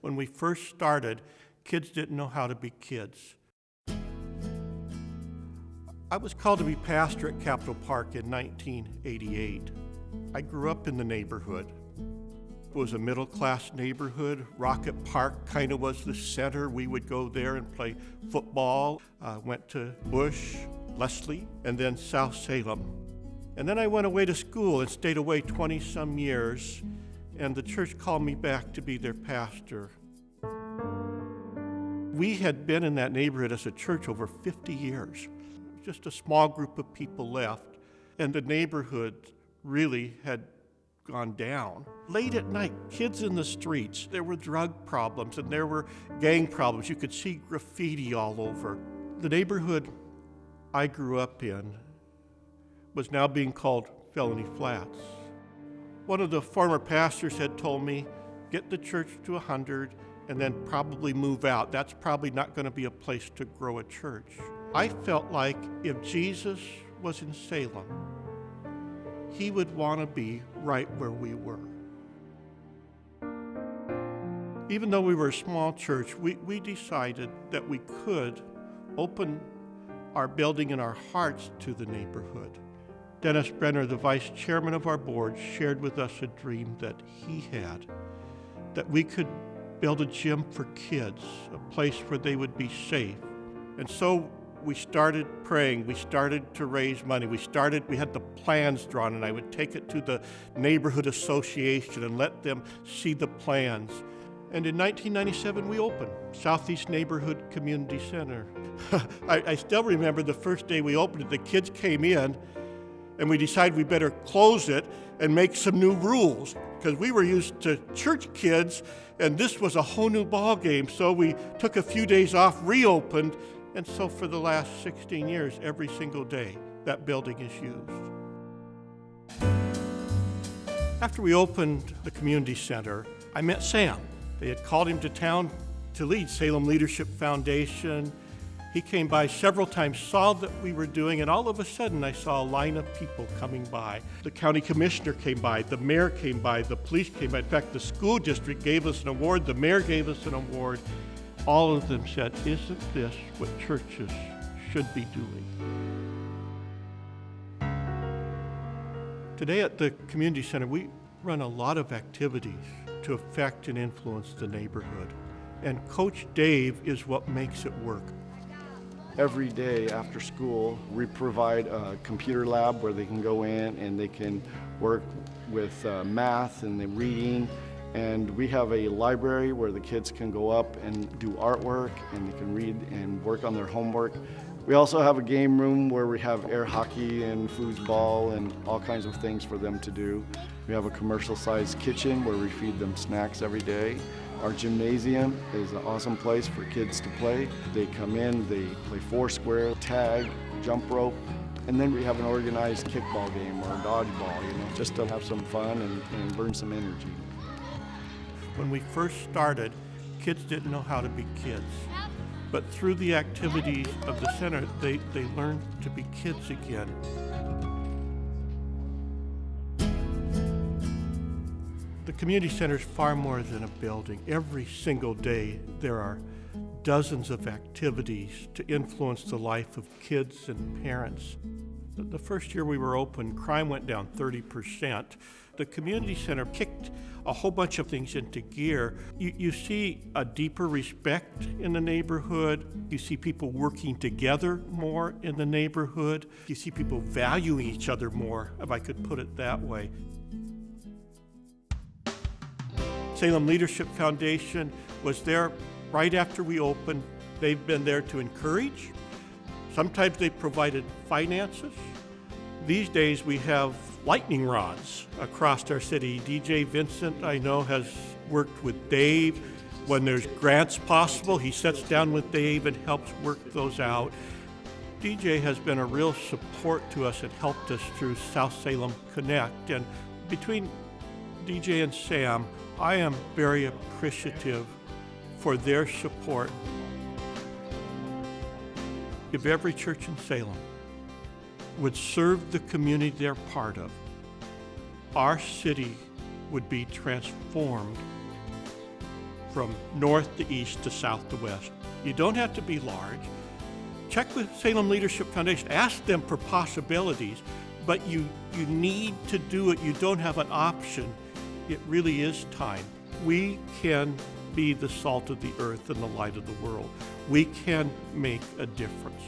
When we first started, kids didn't know how to be kids. I was called to be pastor at Capitol Park in 1988. I grew up in the neighborhood. It was a middle-class neighborhood. Rocket Park kind of was the center. We would go there and play football. Went to Bush, Leslie, and then South Salem. And then I went away to school and stayed away 20-some years, and the church called me back to be their pastor. We had been in that neighborhood as a church over 50 years. Just a small group of people left, and the neighborhood really had gone down. Late at night, kids in the streets. There were drug problems and there were gang problems. You could see graffiti all over. The neighborhood I grew up in was now being called Felony Flats. One of the former pastors had told me, get the church to 100 and then probably move out. That's probably not going to be a place to grow a church. I felt like if Jesus was in Salem, he would want to be right where we were. Even though we were a small church, we decided that we could open our building and our hearts to the neighborhood. Dennis Brenner, the vice chairman of our board, shared with us a dream that he had, that we could build a gym for kids, a place where they would be safe. And so we started praying, we started to raise money, we had the plans drawn, and I would take it to the neighborhood association and let them see the plans. And in 1997, we opened Southeast Neighborhood Community Center. I still remember the first day we opened it, the kids came in, and we decided we better close it and make some new rules, because we were used to church kids, and this was a whole new ball game. So we took a few days off, reopened, and so for the last 16 years, every single day, that building is used. After we opened the community center, I met Sam. They had called him to town to lead Salem Leadership Foundation. He came by several times, saw that we were doing, and all of a sudden I saw a line of people coming by. The county commissioner came by, the mayor came by, the police came by. In fact, the school district gave us an award, the mayor gave us an award. All of them said, isn't this what churches should be doing? Today at the community center, we run a lot of activities to affect and influence the neighborhood. And Coach Dave is what makes it work. Every day after school, we provide a computer lab where they can go in and they can work with math and the reading. And we have a library where the kids can go up and do artwork and they can read and work on their homework. We also have a game room where we have air hockey and foosball and all kinds of things for them to do. We have a commercial-sized kitchen where we feed them snacks every day. Our gymnasium is an awesome place for kids to play. They come in, they play foursquare, tag, jump rope, and then we have an organized kickball game or a dodgeball, just to have some fun and burn some energy. When we first started, kids didn't know how to be kids. But through the activities of the center, they learned to be kids again. The community center is far more than a building. Every single day, there are dozens of activities to influence the life of kids and parents. The first year we were open, crime went down 30%. The community center kicked a whole bunch of things into gear. You see a deeper respect in the neighborhood. You see people working together more in the neighborhood. You see people valuing each other more, if I could put it that way. Salem Leadership Foundation was there right after we opened. They've been there to encourage. Sometimes they provided finances. These days we have lightning rods across our city. DJ Vincent, I know, has worked with Dave. When there's grants possible, he sits down with Dave and helps work those out. DJ has been a real support to us and helped us through South Salem Connect. And between DJ and Sam, I am very appreciative for their support. If every church in Salem would serve the community they're part of, our city would be transformed from north to east to south to west. You don't have to be large. Check with Salem Leadership Foundation. Ask them for possibilities, but you need to do it. You don't have an option. It really is time. We can be the salt of the earth and the light of the world. We can make a difference.